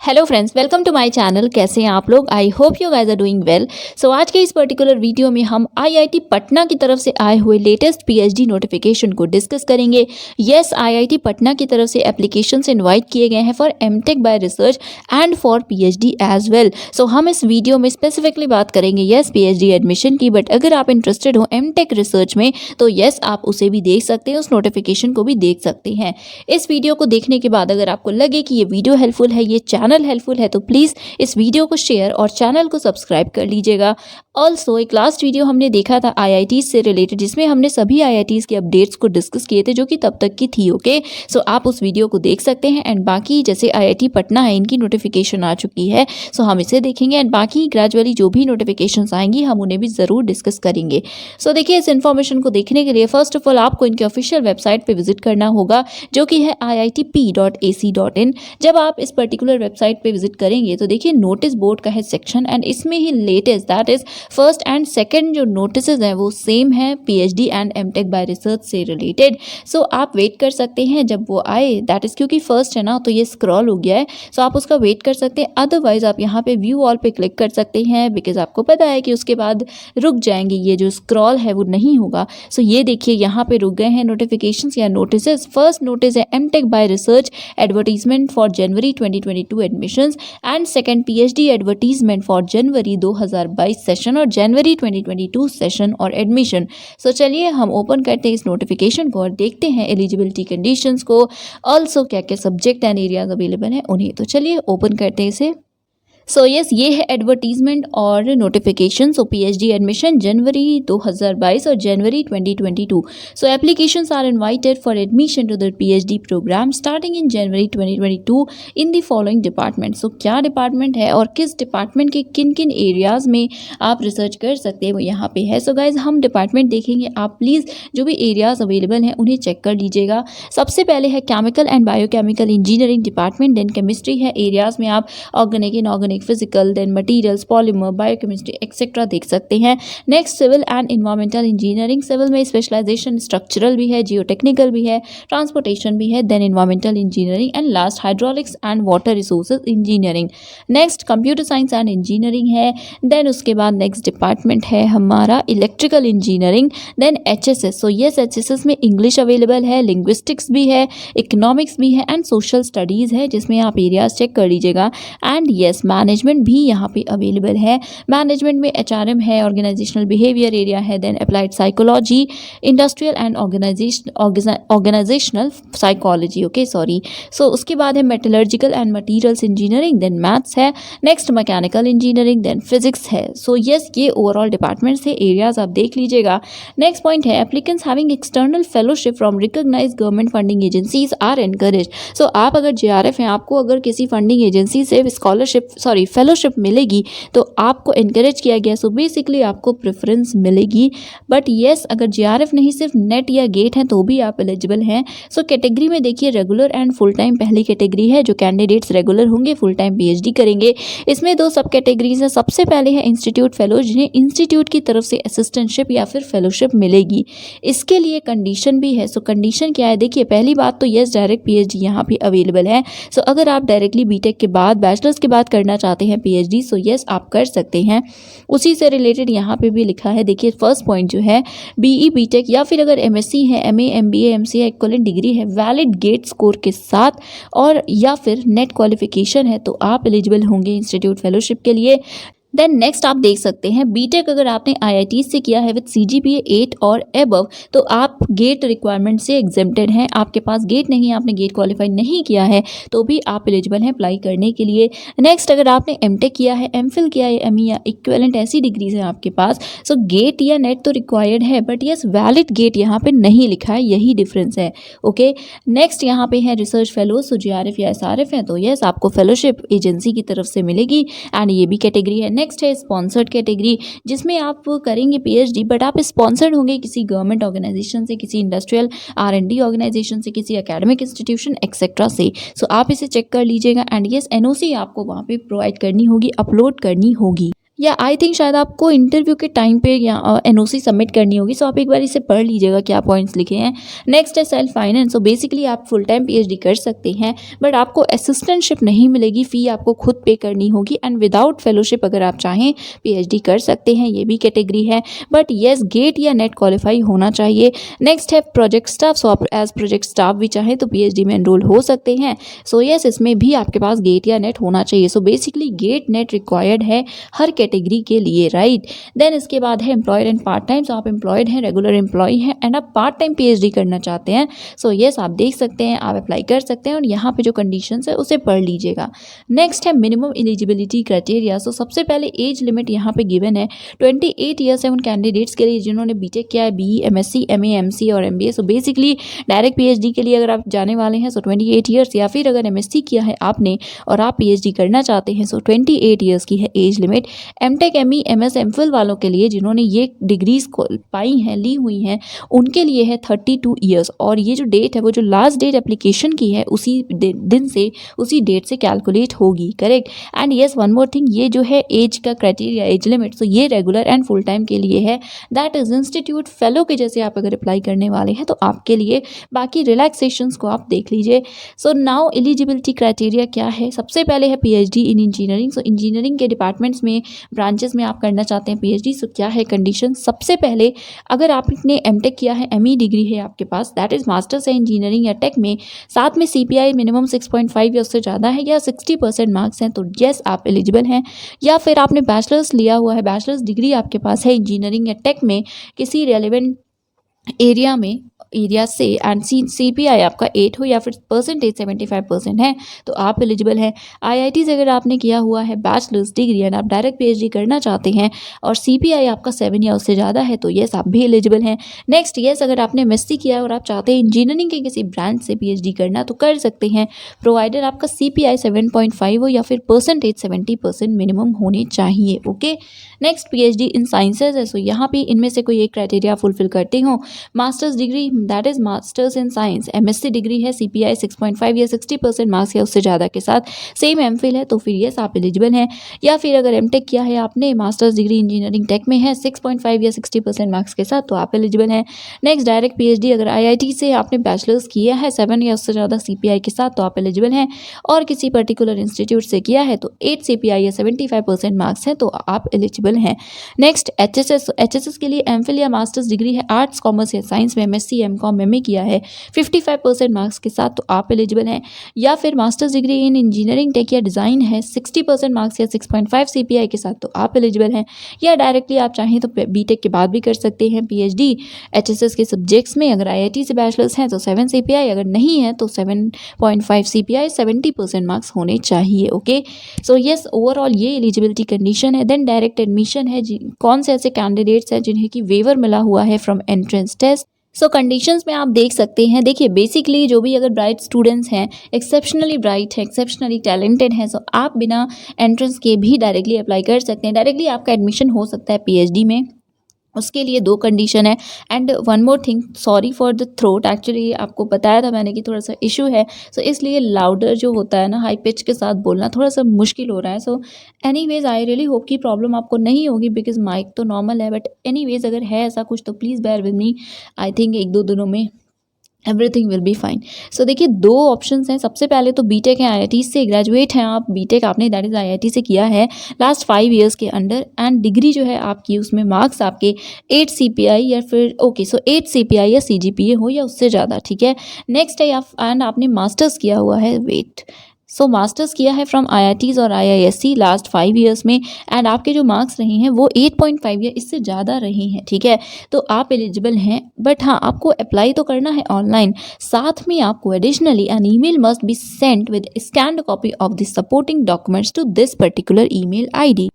Hello friends, welcome to my channel. कैसे हैं आप लोग? I hope you guys are doing well. So आज के इस पर्टिकुलर वीडियो में हम आईआईटी पटना की तरफ से आए हुए लेटेस्ट पीएचडी नोटिफिकेशन को डिस्कस करेंगे। यस, आईआईटी पटना की तरफ से एप्लीकेशंस इनवाइट किए गए हैं for MTech by research and for PhD as well. So हम इस वीडियो में स्पेसिफिकली बात करेंगे यस पीएचडी एडमिशन की, बट अगर आप इंटरेस्टेड हो एमटेक रिसर्च में तो यस आप उसे भी देख सकते हैं, उस नोटिफिकेशन को भी देख सकते हैं। इस वीडियो को देखने के बाद अगर आपको लगे कि ये वीडियो हेल्पफुल है, ये चैनल हेल्पफुल है, तो प्लीज़ इस वीडियो को शेयर और चैनल को सब्सक्राइब कर लीजिएगा। ऑल्सो एक लास्ट वीडियो हमने देखा था आईआईटीज़ से रिलेटेड, जिसमें हमने सभी आईआईटीज़ के अपडेट्स को डिस्कस किए थे, जो कि तब तक की थी। ओके, सो आप उस वीडियो को देख सकते हैं। एंड बाकी जैसे आईआईटी पटना है, इनकी नोटिफिकेशन आ चुकी है, सो हम इसे देखेंगे। एंड बाकी ग्रेजुअली जो भी नोटिफिकेशन आएंगी हम उन्हें भी ज़रूर डिस्कस करेंगे। सो देखिए, इस इन्फॉर्मेशन को देखने के लिए फर्स्ट ऑफ ऑल आपको इनके ऑफिशियल वेबसाइट पर विजिट करना होगा, जो कि है iitp.ac.in। जब आप इस पर्टिकुलर वेबसाइट पे विजिट करेंगे तो देखिए नोटिस बोर्ड का है सेक्शन, एंड इसमें ही latest that is first and second जो नोटिसेस हैं वो सेम है PhD and MTech by research से रिलेटेड। सो आप वेट कर सकते हैं जब वो आए, दैट इज क्योंकि फर्स्ट है ना तो ये स्क्रॉल हो गया है, सो आप उसका वेट कर सकते हैं। अदरवाइज आप यहाँ पे व्यू ऑल पे क्लिक कर सकते हैं, बिकॉज आपको पता है कि उसके बाद रुक जाएंगे, ये जो स्क्रॉल है वो नहीं होगा। सो ये देखिए यहाँ पे रुक गए हैं नोटिफिकेशंस या नोटिसेस। फर्स्ट नोटिस है MTech by research advertisement for January 2022 admissions, and second PhD advertisement for January 2022 session और जनवरी 2022 सेशन और एडमिशन। सो चलिए हम ओपन करते हैं इस नोटिफिकेशन को और देखते हैं एलिजिबिलिटी कंडीशंस को, ऑल्सो क्या क्या सब्जेक्ट एंड एरियाज अवेलेबल हैं उन्हें। तो चलिए ओपन करते हैं इसे। सो यस, ये है एडवर्टीजमेंट और नोटिफिकेशन। सो पीएचडी एडमिशन जनवरी 2022 और जनवरी 2022। So applications are invited for admission to the PhD programme starting in January 2022 in the following department. So क्या डिपार्टमेंट है और किस डिपार्टमेंट के किन किन एरियाज में आप रिसर्च कर सकते हैं वो यहाँ पे है। सो गाइज हम डिपार्टमेंट देखेंगे, आप प्लीज़ जो भी एरियाज अवेलेबल हैं उन्हें चेक कर लीजिएगा। सबसे पहले है chemical and biochemical engineering department, then chemistry है। एरियाज में आप organic, inorganic, physical, then materials, polymer, biochemistry etcetera देख सकते हैं। Next civil and environmental engineering. Civil में स्पेशलाइजेशन स्ट्रक्चरल भी है, जियोटेक्निकल भी है, ट्रांसपोर्टेशन भी है, then environmental engineering, and last hydraulics and water resources engineering. Next computer science and engineering है। देन उसके बाद नेक्स्ट डिपार्टमेंट है हमारा electrical engineering, then HSS. So yes, HSS में इंग्लिश अवेलेबल है, लिंग्विस्टिक्स भी है, इकोनॉमिक्स भी है, एंड सोशल स्टडीज़ है, जिसमें आप एरियाज चेक कर लीजिएगा। एंड यस, मैनेजमेंट भी यहाँ पे अवेलेबल है। मैनेजमेंट में एचआरएम है, ऑर्गेनाइजेशनल बिहेवियर एरिया है, then applied psychology, industrial and organisational psychology. Okay sorry. So उसके बाद है metallurgical and materials engineering, then maths है, next mechanical engineering, then physics है। सो यस, ये ओवरऑल डिपार्टमेंट्स है, एरियाज आप देख लीजिएगा। नेक्स्ट पॉइंट है applicants having external fellowship from recognised government funding agencies are encourage. So आप अगर जेआरएफ हैं, आपको अगर किसी फंडिंग एजेंसी से स्कॉलरशिप फेलोशिप मिलेगी तो आपको एनकरेज किया गया। सो बेसिकली आपको प्रेफरेंस मिलेगी। बट येस, अगर जेआरएफ नहीं सिर्फ नेट या गेट हैं तो भी आप एलिजिबल हैं। सो कैटेगरी में देखिए रेगुलर एंड फुल टाइम पहली कैटेगरी है, जो कैंडिडेट्स रेगुलर होंगे, फुल टाइम पीएचडी करेंगे। इसमें दो सब कैटेगरीज हैं। सबसे पहले है इंस्टीट्यूट फेलो, जिन्हें इंस्टीट्यूट की तरफ से असिस्टेंटशिप या फिर फेलोशिप मिलेगी। इसके लिए कंडीशन भी है। सो कंडीशन क्या है, देखिए पहली बात तो येस डायरेक्ट पीएचडी यहाँ पे अवेलेबल है। सो अगर आप डायरेक्टली बीटेक के बाद, बैचलर्स के बाद करना चाहते हैं पीएचडी, सो यस आप कर सकते हैं। उसी से रिलेटेड यहाँ पे भी लिखा है, देखिए फर्स्ट पॉइंट जो है बीई बीटेक या फिर अगर एमएससी है, MA, MBA, MCA equivalent degree है वैलिड गेट स्कोर के साथ, और या फिर नेट क्वालिफिकेशन है, तो आप एलिजिबल होंगे इंस्टीट्यूट फेलोशिप के लिए। देन नेक्स्ट आप देख सकते हैं बीटेक अगर आपने आईआईटी से किया है विद सीजीपीए 8 और एबव, तो आप गेट रिक्वायरमेंट से एग्जेम्प्टेड हैं। आपके पास गेट नहीं है, आपने गेट क्वालिफाई नहीं किया है, तो भी आप एलिजिबल हैं अप्लाई करने के लिए। नेक्स्ट अगर आपने एमटेक किया है, एमफिल किया है, एमई या इक्विवेलेंट ऐसी डिग्रीज हैं आपके पास, सो गेट या नेट तो रिक्वायर्ड है, बट यस वैलिड गेट यहाँ पे नहीं लिखा है, यही डिफरेंस है। ओके, नेक्स्ट यहाँ पे है रिसर्च फेलोज, सो जीआरएफ या एसआरएफ है तो यस आपको फेलोशिप एजेंसी की तरफ से मिलेगी, एंड ये भी कैटेगरी है। नेक्स्ट है स्पॉन्सर्ड कैटेगरी, जिसमें आप करेंगे पीएचडी बट आप स्पॉन्सर्ड होंगे किसी गवर्नमेंट ऑर्गेनाइजेशन से, किसी इंडस्ट्रियल आर&डी ऑर्गेनाइजेशन से, किसी एकेडमिक इंस्टीट्यूशन एक्सेट्रा से। सो आप इसे चेक कर लीजिएगा। एंड यस एनओसी आपको वहाँ पे प्रोवाइड करनी होगी, अपलोड करनी होगी। या आई थिंक शायद आपको इंटरव्यू के टाइम पे या एनओसी सबमिट करनी होगी। सो आप एक बार इसे पढ़ लीजिएगा क्या पॉइंट्स लिखे हैं। नेक्स्ट है सेल्फ फाइनेंस। सो बेसिकली आप फुल टाइम पीएचडी कर सकते हैं, बट आपको असिस्टेंटशिप नहीं मिलेगी, फ़ी आपको खुद पे करनी होगी, एंड विदाउट फेलोशिप अगर आप चाहें पीएचडी कर सकते हैं, ये भी कैटेगरी है। बट येस, गेट या नेट क्वालिफाई होना चाहिए। नेक्स्ट है प्रोजेक्ट स्टाफ। सो आप एज प्रोजेक्ट स्टाफ भी चाहें तो पीएचडी में एनरोल हो सकते हैं। सो येस, इसमें भी आपके पास गेट या नेट होना चाहिए। So basically gate net required है हर कैटेगरी के लिए, राइट। देन इसके बाद है एम्प्लॉयड एंड पार्ट टाइम। सो आप एम्प्लॉयड हैं, रेगुलर एम्प्लॉय हैं, एंड आप पार्ट टाइम पीएचडी करना चाहते हैं, सो येस आप देख सकते हैं, आप अप्लाई कर सकते हैं, और यहाँ पे जो कंडीशंस है उसे पढ़ लीजिएगा। नेक्स्ट है मिनिमम एलिजिबिलिटी क्राइटेरिया। सो सबसे पहले एज लिमिट यहाँ पे गिवन है 28 ईयर्स है उन कैंडिडेट्स के लिए जिन्होंने बीटेक किया है, बीई, एमएससी, एमए, एमसी और MBA. So basically direct PhD के लिए अगर आप जाने वाले हैं सो 28 ईयर्स, या फिर अगर एमएससी किया है आपने और आप पीएचडी करना चाहते हैं सो 28 ईयर्स की है age limit. MTech, ME, MS, MPhil वालों के लिए जिन्होंने ये डिग्रीज पाई हैं, ली हुई हैं, उनके लिए है 32 ईयर्स, और ये जो डेट है वो जो लास्ट डेट एप्लीकेशन की है उसी दिन से, उसी डेट से कैलकुलेट होगी, correct. And yes, one more thing, ये जो है एज का क्राइटेरिया, एज लिमिट, तो ये रेगुलर एंड फुल टाइम के लिए है, दैट इज इंस्टीट्यूट फेलो के जैसे आप अगर अप्लाई करने वाले हैं तो आपके लिए, बाकी रिलैक्सेशंस को आप देख लीजिए। सो नाउ एलिजिबिलिटी क्राइटेरिया क्या है। सबसे पहले है PhD in engineering. So engineering के डिपार्टमेंट्स में, ब्रांचेस में आप करना चाहते हैं पीएचडी, सो क्या है कंडीशन। सबसे पहले अगर आपने एमटेक किया है, एमई डिग्री है आपके पास, दैट इज मास्टर्स है इंजीनियरिंग या टेक में, साथ में सीपीआई मिनिमम 6.5 या उससे ज़्यादा है, या 60% मार्क्स हैं, तो येस आप एलिजिबल हैं। या फिर आपने बैचलर्स लिया हुआ है, बैचलर्स डिग्री आपके पास है इंजीनियरिंग या टेक में किसी रेलिवेंट एरिया से, एंड सीपीआई आपका 8 हो, या फिर परसेंटेज 75% है, तो आप एलिजिबल हैं। आईआईटी से अगर आपने किया हुआ है बैचलर्स डिग्री एंड आप डायरेक्ट पीएचडी करना चाहते हैं और सीपीआई आपका 7 या उससे ज़्यादा है, तो येस आप भी एलिजिबल हैं। नेक्स्ट, येस अगर आपने एमएससी किया है और आप चाहते हैं इंजीनियरिंग के किसी ब्रांच से पीएचडी करना तो कर सकते हैं, प्रोवाइडेड आपका सीपीआई 7.5 हो या फिर परसेंटेज 70% मिनिमम होनी चाहिए, okay. Next, PhD in sciences है। सो यहाँ पे इनमें से कोई एक क्राइटेरिया फुलफिल करते हो। Masters degree, that is masters in science, MSc degree है, सीपीआई 6.5 या 60% मार्क्स या उससे ज़्यादा के साथ, सेम एमफिल है, तो फिर येस आप एलिजिबल हैं। या फिर अगर एमटेक किया है आपने, मास्टर्स डिग्री इंजीनियरिंग टेक में है, 6.5 या 60% मार्क्स के साथ, तो आप एलिजिबल हैं। नेक्स्ट, डायरेक्ट पीएचडी अगर आईआईटी से आपने बैचलर्स किया है 7 या उससे ज़्यादा सीपीआई के साथ, तो आप एलिजिबल हैं। और किसी पर्टिकुलर इंस्टीट्यूट से किया है तो 8 सीपीआई या 75% मार्क्स हैं, तो आप एलिजिबल हैं। नेक्स्ट, एचएसएस के लिए एमफिल या मास्टर्स डिग्री है आर्ट्स, कॉमर्स या साइंस में, एमएससी, एमकॉम, एमए किया है 55% मार्क्स के साथ, तो आप एलिजिबल हैं। या फिर masters degree in engineering tech या डिज़ाइन है 60% मार्क्स या 6.5 सीपीआई के साथ, तो आप एलिजिबल हैं। या डायरेक्टली आप चाहें तो बीटेक के बाद भी कर सकते हैं पीएचडी एचएसएस के सब्जेक्ट्स में। अगर आईआईटी से बैचलर्स हैं तो 7 सीपीआई, अगर नहीं है तो 7.5 सीपीआई, 70% मार्क्स होने चाहिए, ओके। सो येस, ओवरऑल ये एलिजिबिलिटी कंडीशन है। देन डायरेक्ट एडमिशन है, कौन से ऐसे कैंडिडेट्स हैं जिन्हें कि वेवर मिला हुआ है from entrance test. So conditions में आप देख सकते हैं, देखिए बेसिकली जो भी अगर ब्राइट स्टूडेंट्स हैं, एक्सेप्शनली ब्राइट है, एक्सेप्शनली टैलेंटेड हैं, सो आप बिना एंट्रेंस के भी डायरेक्टली अप्लाई कर सकते हैं। डायरेक्टली आपका एडमिशन हो सकता है पीएचडी में, उसके लिए 2 कंडीशन है। And one more thing, sorry for the throat, actually आपको बताया था मैंने कि थोड़ा सा इशू है, सो इसलिए लाउडर जो होता है ना, हाई पिच के साथ बोलना थोड़ा सा मुश्किल हो रहा है। So anyways, I really hope कि प्रॉब्लम आपको नहीं होगी बिकॉज माइक तो नॉर्मल है, बट एनीवेज अगर है ऐसा कुछ तो please bear with me. I think 1-2 दिनों में everything will be fine. So देखिए 2 ऑप्शंस हैं। सबसे पहले तो बीटेक है, आईआईटी से ग्रेजुएट हैं आप, बीटेक आपने दैट इज़ आईआईटी से किया है लास्ट 5 ईयर्स के अंडर, एंड डिग्री जो है आपकी उसमें मार्क्स आपके 8 सीपीआई या फिर ओके, सो 8 सीपीआई या सीजीपीए हो या उससे ज़्यादा, ठीक है। नेक्स्ट है एंड आपने मास्टर्स किया हुआ है, वेट, सो मास्टर्स किया है फ्रॉम आईआईटीज़ और आईआईएससी लास्ट 5 ईयर्स में, एंड आपके जो मार्क्स रहे हैं वो 8.5 या इससे ज़्यादा रहे हैं, ठीक है, तो आप एलिजिबल हैं। बट हाँ, आपको अप्लाई तो करना है ऑनलाइन, साथ में आपको additionally an email must be sent with scanned copy of the supporting documents to this particular email ID.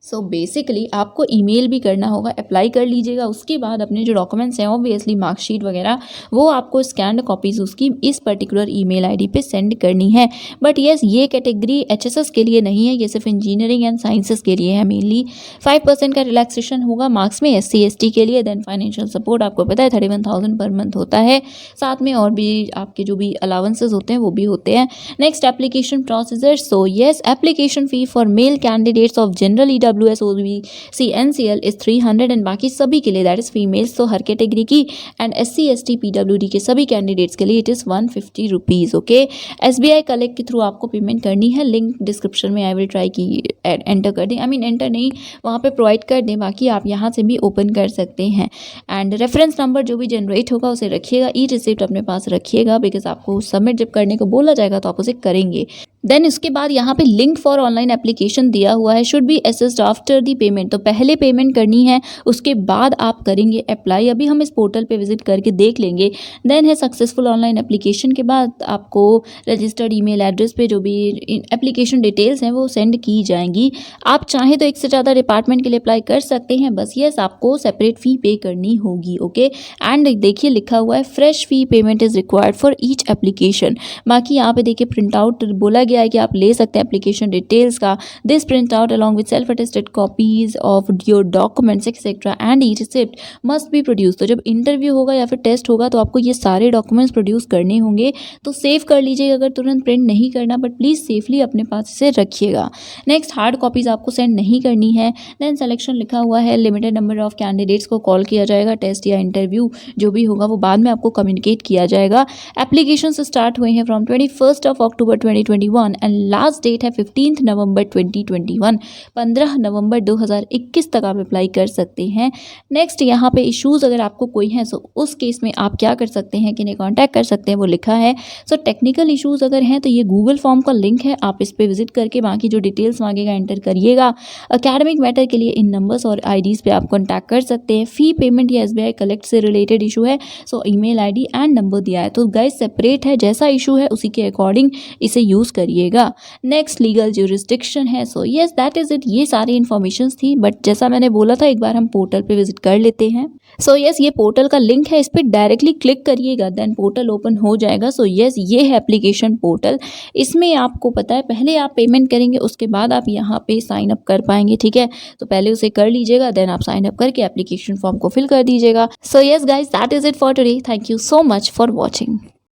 So basically आपको ईमेल भी करना होगा, अप्लाई कर लीजिएगा, उसके बाद अपने जो डॉक्यूमेंट्स हैं ऑब्वियसली मार्कशीट वगैरह वो आपको स्कैन्ड कॉपीज़ उसकी इस पर्टिकुलर ईमेल आईडी पे सेंड करनी है। बट येस, ये कैटेगरी एचएसएस के लिए नहीं है, ये सिर्फ इंजीनियरिंग एंड साइंसेस के लिए है मेनली। 5% का रिलैक्सेशन होगा मार्क्स में एससी एसटी के लिए। देन फाइनेंशियल सपोर्ट आपको पता है 31,000 पर मंथ होता है, साथ में और भी आपके जो भी अलाउंसेस होते हैं वो भी होते हैं। Next, application procedure. So yes, application fee for male candidates of general EWS, OBC, NCL is 300 and बाकी सभी के लिए दैट इज फीमेल्स, तो हर कैटेगरी की एंड SC ST PWD के सभी कैंडिडेट्स के लिए it is 150 rupees. Okay, SBI collect के थ्रू आपको पेमेंट करनी है, लिंक डिस्क्रिप्शन में आई विल ट्राई की एंटर कर दें, एंटर नहीं वहाँ पे प्रोवाइड कर दें, बाकी आप यहाँ से भी ओपन कर सकते हैं। एंड रेफरेंस नंबर जो भी जनरेट होगा उसे रखिएगा, ई रिसिप्ट अपने पास रखिएगा, बिकॉज आपको सबमिट जब करने को बोला जाएगा तो आप उसे करेंगे। देन इसके बाद यहाँ पे लिंक फॉर ऑनलाइन एप्लीकेशन दिया हुआ है, should be assessed after the payment, तो पहले पेमेंट करनी है उसके बाद आप करेंगे अप्लाई। अभी हम इस पोर्टल पे विजिट करके देख लेंगे। देन है सक्सेसफुल ऑनलाइन एप्लीकेशन के बाद आपको रजिस्टर्ड ईमेल एड्रेस पे जो भी एप्लीकेशन डिटेल्स हैं वो सेंड की जाएंगी। आप चाहें तो एक से ज़्यादा डिपार्टमेंट के लिए अप्लाई कर सकते हैं, बस येस आपको सेपरेट फ़ी पे करनी होगी। ओके, एंड देखिए लिखा हुआ है fresh fee payment is required for each application. बाकी यहाँ पे देखिए प्रिंट आउट बोला गया है कि आप ले सकते हैं एप्लीकेशन डिटेल्स का। This print out along with self attested copies of your documents etcetera and E receipt must be produce. तो जब इंटरव्यू होगा या फिर टेस्ट होगा तो आपको ये सारे डॉक्यूमेंट्स प्रोड्यूस करने होंगे, तो सेव कर लीजिएगा, अगर तुरंत प्रिंट नहीं करना, बट प्लीज़ सेफली अपने पास इसे रखिएगा। नेक्स्ट हार्ड कॉपीज़ आपको सेंड नहीं करनी है। देन सिलेक्शन लिखा हुआ है, लिमिटेड नंबर ऑफ कैंडिडेट्स को कॉल किया जाएगा, टेस्ट या इंटरव्यू जो भी होगा वो बाद में आपको कम्युनिकेट किया जाएगा। एप्लीकेशन स्टार्ट हुए हैं from 21 October 2021 and last date है 15 नवंबर 2021, 15 नवंबर 2021 तक आप अप्लाई कर सकते हैं। नेक्स्ट यहाँ पे इश्यूज़ अगर आपको कोई है सो उस केस में आप क्या कर सकते हैं, किन्हें कॉन्टैक्ट कर सकते हैं वो लिखा है। सो टेक्निकल इश्यूज़ अगर हैं तो ये गूगल फॉर्म का लिंक है, आप इस पर विजिट करके बाकी जो डिटेल्स मांगेगा एंटर करिएगा। अकेडमिक मैटर के लिए इन नंबर्स और आईडीज़ पे आप कॉन्टैक्ट कर सकते हैं। फ़ी पेमेंट या SBI कलेक्ट से रिलेटेड इशू है सो ईमेल ID एंड नंबर दिया है, तो गाइस सेपरेट है, जैसा इशू है उसी के अकॉर्डिंग इसे यूज़ करिएगा। नेक्स्ट लीगल ज्यूरिसडिक्शन है, so yes that is it. ये सारी इन्फॉर्मेशंस थी, बट जैसा मैंने बोला था एक बार हम पोर्टल पे विजिट कर लेते हैं। सो यस ये पोर्टल का लिंक है, इस पर डायरेक्टली क्लिक करिएगा, देन पोर्टल ओपन हो जाएगा। सो यस ये है एप्लीकेशन पोर्टल। इसमें आपको पता है पहले आप पेमेंट करेंगे उसके बाद आप यहाँ पे साइन अप कर पाएंगे, ठीक है, तो पहले उसे कर लीजिएगा, देन आप साइन अप करके एप्लीकेशन फॉर्म को फिल कर दीजिएगा। So yes guys that is it for today, thank you so much for watching.